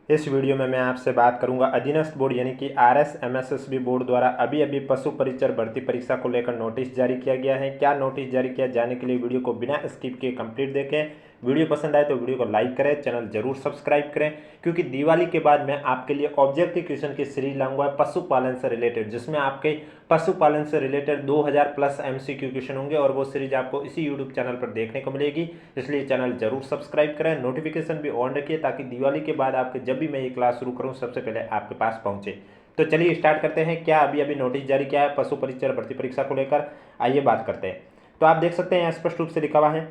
इस वीडियो में मैं आपसे बात करूंगा अधीनस्थ बोर्ड यानी कि RSMSSB बोर्ड द्वारा अभी अभी पशु परिचर भर्ती परीक्षा को लेकर नोटिस जारी किया गया है। क्या नोटिस जारी किया जाने के लिए वीडियो को बिना स्किप किए कंप्लीट देखें। वीडियो पसंद आए तो वीडियो को लाइक करें, चैनल जरूर सब्सक्राइब करें, क्योंकि दिवाली के बाद मैं आपके लिए ऑब्जेक्टिव क्वेश्चन की सीरीज लाऊंगा पशुपालन से रिलेटेड, जिसमें आपके पशुपालन से रिलेटेड 2000 प्लस MCQ क्वेश्चन होंगे और वो सीरीज आपको इसी यूट्यूब चैनल पर देखने को मिलेगी। इसलिए चैनल जरूर सब्सक्राइब करें, नोटिफिकेशन भी ऑन रखिए ताकि दिवाली के बाद आपके जब भी मैं ये क्लास शुरू करूँ सबसे पहले आपके पास पहुंचे। तो चलिए स्टार्ट करते हैं। क्या अभी अभी नोटिस जारी किया है पशु परिचर भर्ती परीक्षा को लेकर, आइए बात करते हैं। तो आप देख सकते हैं स्पष्ट रूप से लिखा हुआ है,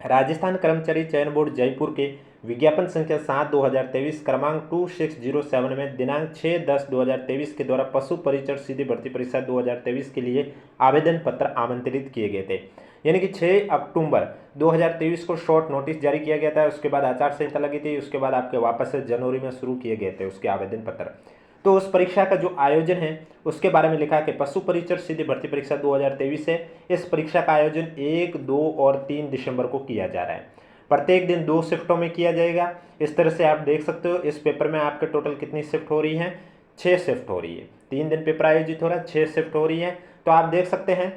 राजस्थान कर्मचारी चयन बोर्ड जयपुर के विज्ञापन संख्या 7/2023 क्रमांक 2607 में दिनांक 6/10/2023 के द्वारा पशु परिचर सीधी भर्ती परीक्षा 2023 के लिए आवेदन पत्र आमंत्रित किए गए थे। यानी कि 6 अक्टूबर 2023 को शॉर्ट नोटिस जारी किया गया था, उसके बाद आचार संहिता लगी थी, उसके बाद आपके वापस से जनवरी में शुरू किए गए थे उसके आवेदन पत्र। तो उस परीक्षा का जो आयोजन है उसके बारे में लिखा है कि पशु परिचर सीधी भर्ती परीक्षा 2023 है। इस परीक्षा का आयोजन 1, 2 और 3 दिसंबर को किया जा रहा है। प्रत्येक दिन 2 शिफ्टों में किया जाएगा। इस तरह से आप देख सकते हो इस पेपर में आपके टोटल कितनी शिफ्ट हो रही है, 6 शिफ्ट हो रही है। 3 दिन पेपर आयोजित हो रहा है, 6 शिफ्ट हो रही है। तो आप देख सकते हैं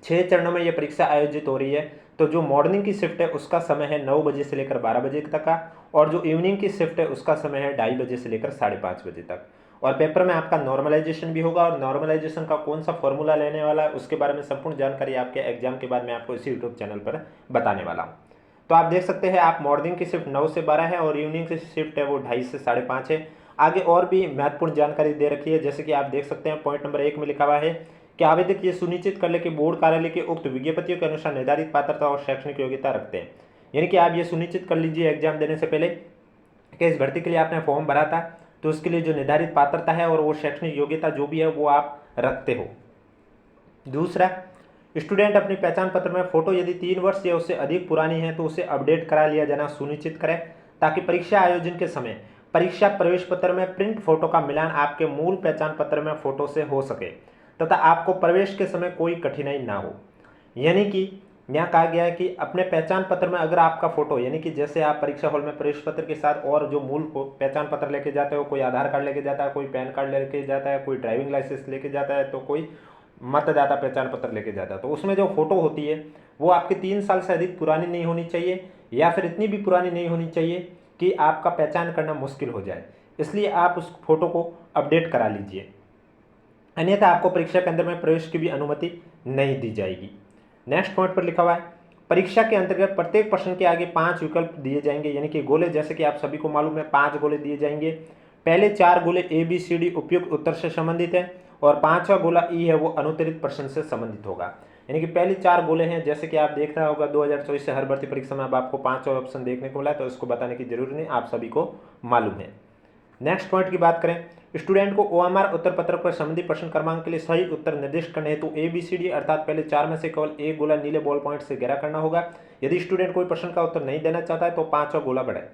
6 चरणों में यह परीक्षा आयोजित हो रही है। तो जो मॉर्निंग की शिफ्ट है उसका समय है 9 बजे से लेकर 12 बजे तक का, और जो इवनिंग की शिफ्ट है उसका समय है 2:30 बजे से लेकर 5:30 बजे तक। और पेपर में आपका नॉर्मलाइजेशन भी होगा, और नॉर्मलाइजेशन का कौन सा फॉर्मूला लेने वाला है उसके बारे में संपूर्ण जानकारी आपके एग्जाम के बाद मैं आपको इसी यूट्यूब चैनल पर बताने वाला हूँ। तो आप देख सकते हैं आप मॉर्निंग की शिफ्ट 9 से 12 है और इवनिंग की शिफ्ट है वो 2:30 से 5:30 है। आगे और भी महत्वपूर्ण जानकारी दे रखी है, जैसे कि आप देख सकते हैं पॉइंट नंबर 1 में लिखा हुआ है कि आवेदक ये सुनिश्चित कर ले कि बोर्ड कार्यालय के उक्त विज्ञप्तियों के अनुसार निर्धारित पात्रता और शैक्षणिक योग्यता रखते हैं। यानी कि आप ये सुनिश्चित कर लीजिए एग्जाम देने से पहले कि इस भर्ती के लिए आपने फॉर्म भरा था तो उसके लिए जो निर्धारित पात्रता है और वो शैक्षणिक योग्यता जो भी है वो आप रखते हो। दूसरा, स्टूडेंट अपनी पहचान पत्र में फोटो यदि 3 वर्ष या उससे अधिक पुरानी है तो उसे अपडेट करा लिया जाना सुनिश्चित करें, ताकि परीक्षा आयोजन के समय परीक्षा प्रवेश पत्र में प्रिंट फोटो का मिलान आपके मूल पहचान पत्र में फोटो से हो सके तथा आपको प्रवेश के समय कोई कठिनाई ना हो। यानी कि यहाँ कहा गया है कि अपने पहचान पत्र में अगर आपका फोटो, यानी कि जैसे आप परीक्षा हॉल में प्रवेश पत्र के साथ और जो मूल पहचान पत्र लेके जाते हो, कोई आधार कार्ड लेके जाता है, कोई पैन कार्ड लेके जाता है, कोई ड्राइविंग लाइसेंस लेके जाता है, तो कोई मतदाता पहचान पत्र लेके जाता है, तो उसमें जो फोटो होती है वो आपकी 3 साल से अधिक पुरानी नहीं होनी चाहिए, या फिर इतनी भी पुरानी नहीं होनी चाहिए कि आपका पहचान करना मुश्किल हो जाए। इसलिए आप उस फोटो को अपडेट करा लीजिए, अन्यथा आपको परीक्षा केंद्र में प्रवेश की भी अनुमति नहीं दी जाएगी। नेक्स्ट पॉइंट पर लिखा हुआ है, परीक्षा के अंतर्गत प्रत्येक प्रश्न के आगे 5 विकल्प दिए जाएंगे, यानी कि गोले, जैसे कि आप सभी को मालूम है 5 गोले दिए जाएंगे। पहले 4 गोले ABCD उपयुक्त उत्तर से संबंधित है और 5वां गोला E है वो अनुत्तरित प्रश्न से संबंधित होगा। यानी कि पहले 4 गोले हैं, जैसे कि आप देख रहा होगा 2024 से हर भर्ती परीक्षा में अब आपको 5 ऑप्शन देखने को मिला है, तो इसको बताने की जरूरत नहीं, आप सभी को मालूम है। नेक्स्ट पॉइंट की बात करें, स्टूडेंट को OMR उत्तर पत्रक पर संबंधित प्रश्न क्रमांक के लिए सही उत्तर निर्दिष्ट करने हेतु ABCD अर्थात पहले 4 में से केवल एक गोला नीले बॉल पॉइंट से घेरा करना होगा। यदि स्टूडेंट कोई प्रश्न का उत्तर नहीं देना चाहता है तो 5वां गोला बढ़ाए।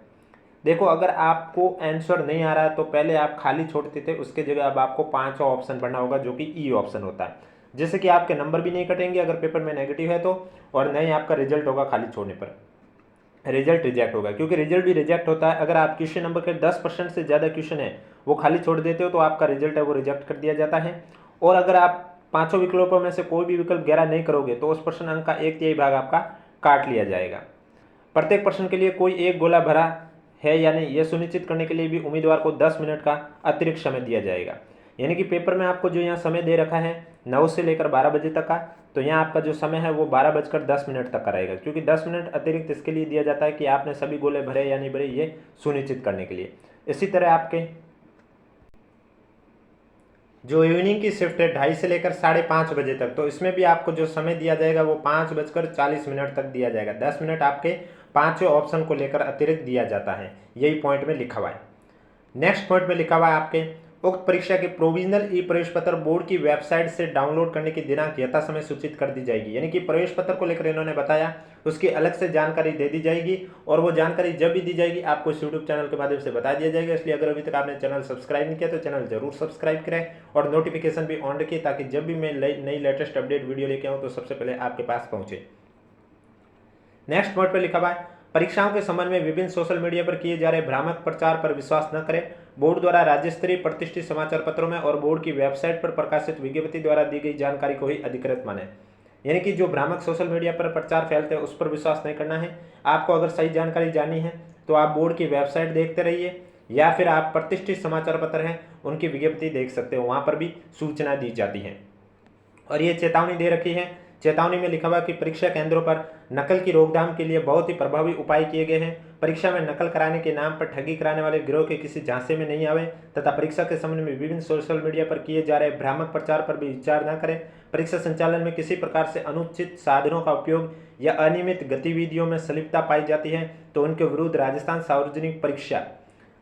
देखो, अगर आपको आंसर नहीं आ रहा है तो पहले आप खाली छोड़ते थे, उसके जगह अब आपको 5वां ऑप्शन बढ़ना होगा जो कि E ऑप्शन होता है, जिससे कि आपके नंबर भी नहीं कटेंगे अगर पेपर में नेगेटिव है तो, और नहीं आपका रिजल्ट होगा खाली छोड़ने पर रिजल्ट रिजेक्ट होगा, क्योंकि रिजल्ट भी रिजेक्ट होता है अगर आप क्वेश्चन नंबर के 10% से ज़्यादा क्वेश्चन है वो खाली छोड़ देते हो तो आपका रिजल्ट है वो रिजेक्ट कर दिया जाता है। और अगर आप 5 विकल्पों में से कोई भी विकल्प गहरा नहीं करोगे तो उस प्रश्न अंक का 1/3 भाग आपका काट लिया जाएगा। प्रत्येक प्रश्न के लिए कोई एक गोला भरा है या नहीं यह सुनिश्चित करने के लिए भी उम्मीदवार को 10 मिनट का अतिरिक्त समय दिया जाएगा। यानी कि पेपर में आपको जो यहाँ समय दे रखा है 9 से लेकर 12 बजे तक का, तो यहाँ आपका जो समय है वो 12:10 तक का रहेगा, क्योंकि 10 मिनट अतिरिक्त इसके लिए दिया जाता है कि आपने सभी गोले भरे या नहीं भरे ये सुनिश्चित करने के लिए। इसी तरह आपके जो इवनिंग की शिफ्ट है 2:30 से लेकर 5:30 बजे तक, तो इसमें भी आपको जो समय दिया जाएगा वो 5:40 तक दिया जाएगा। 10 मिनट आपके 5वें ऑप्शन को लेकर अतिरिक्त दिया जाता है, यही पॉइंट में लिखा हुआ है। नेक्स्ट पॉइंट में लिखा हुआ है आपके उक्त परीक्षा के प्रोविजनल ई प्रवेश पत्र बोर्ड की वेबसाइट से डाउनलोड करने की दिनांक यथा समय सूचित कर दी जाएगी। यानी कि प्रवेश पत्र को लेकर इन्होंने बताया उसकी अलग से जानकारी दे दी जाएगी, और वो जानकारी जब भी दी जाएगी आपको इस यूट्यूब चैनल के माध्यम से बता दिया जाएगा। इसलिए अगर अभी तक आपने चैनल सब्सक्राइब नहीं किया तो चैनल जरूर सब्सक्राइब करें और नोटिफिकेशन भी ऑन रखिए, ताकि जब भी मैं नई लेटेस्ट अपडेट वीडियो लेके आऊँ तो सबसे पहले आपके पास पहुँचे। नेक्स्ट पॉइंट पर लिखा हुआ है परीक्षाओं के संबंध में विभिन्न सोशल मीडिया पर किए जा रहे भ्रामक प्रचार पर विश्वास न करें। बोर्ड द्वारा राज्य स्तरीय प्रतिष्ठित समाचार पत्रों में और बोर्ड की वेबसाइट पर प्रकाशित विज्ञप्ति द्वारा दी गई जानकारी को ही अधिकृत माने। यानी कि जो भ्रामक सोशल मीडिया पर प्रचार फैलते हैं उस पर विश्वास नहीं करना है। आपको अगर सही जानकारी जाननी है तो आप बोर्ड की वेबसाइट देखते रहिए या फिर आप प्रतिष्ठित समाचार पत्र हैं उनकी विज्ञप्ति देख सकते हो, वहां पर भी सूचना दी जाती है। और ये चेतावनी दे रखी है। चेतावनी में लिखा हुआ कि परीक्षा केंद्रों पर नकल की रोकथाम के लिए बहुत ही प्रभावी उपाय किए गए हैं। परीक्षा में नकल कराने के नाम पर ठगी कराने वाले गिरोह के किसी झांसे में नहीं आवे तथा परीक्षा के संबंध में विभिन्न सोशल मीडिया पर किए जा रहे भ्रामक प्रचार पर भी विचार न करें। परीक्षा संचालन में किसी प्रकार से अनुचित साधनों का उपयोग या अनियमित गतिविधियों में संलिप्तता पाई जाती है तो उनके विरुद्ध राजस्थान सार्वजनिक परीक्षा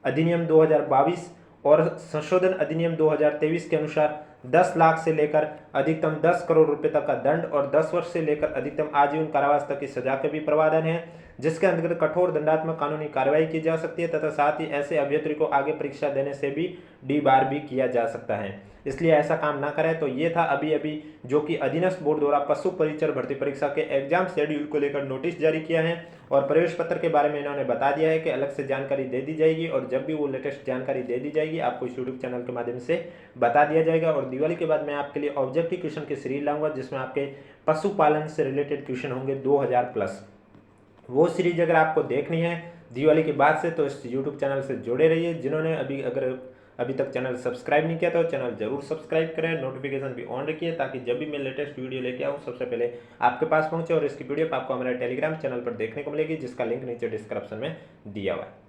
अधिनियम 2022 और संशोधन अधिनियम 2023 के अनुसार 10 लाख से लेकर अधिकतम 10 करोड़ रुपए तक का दंड और 10 वर्ष से लेकर अधिकतम आजीवन कारावास तक की सजा के भी प्रावधान है, जिसके अंतर्गत कठोर दंडात्मक कानूनी कार्रवाई की जा सकती है तथा साथ ही ऐसे अभ्यर्थी को आगे परीक्षा देने से भी डीबार भी किया जा सकता है। इसलिए ऐसा काम ना करें। तो ये था अभी जो कि अधीनस्थ बोर्ड द्वारा पशु परिचर भर्ती परीक्षा के एग्जाम शेड्यूल को लेकर नोटिस जारी किया है और प्रवेश पत्र के बारे में इन्होंने बता दिया है कि अलग से जानकारी दे दी जाएगी और जब भी वो लेटेस्ट जानकारी दे दी जाएगी आपको इस यूट्यूब चैनल के माध्यम से बता दिया जाएगा। और दिवाली के बाद मैं आपके लिए ऑब्जेक्टिव क्वेश्चन की सीरीज लाऊंगा जिसमें आपके पशुपालन से रिलेटेड क्वेश्चन होंगे 2000 प्लस। वो सीरीज अगर आपको देखनी है दिवाली के बाद से तो इस यूट्यूब चैनल से जुड़े रहिए। जिन्होंने अभी तक चैनल सब्सक्राइब नहीं किया तो चैनल जरूर सब्सक्राइब करें, नोटिफिकेशन भी ऑन रखिए ताकि जब भी मैं लेटेस्ट वीडियो लेके आऊँ सबसे पहले आपके पास पहुंचे। और इसकी पीडीएफ आपको हमारे टेलीग्राम चैनल पर देखने को मिलेगी जिसका लिंक नीचे डिस्क्रिप्शन में दिया हुआ है।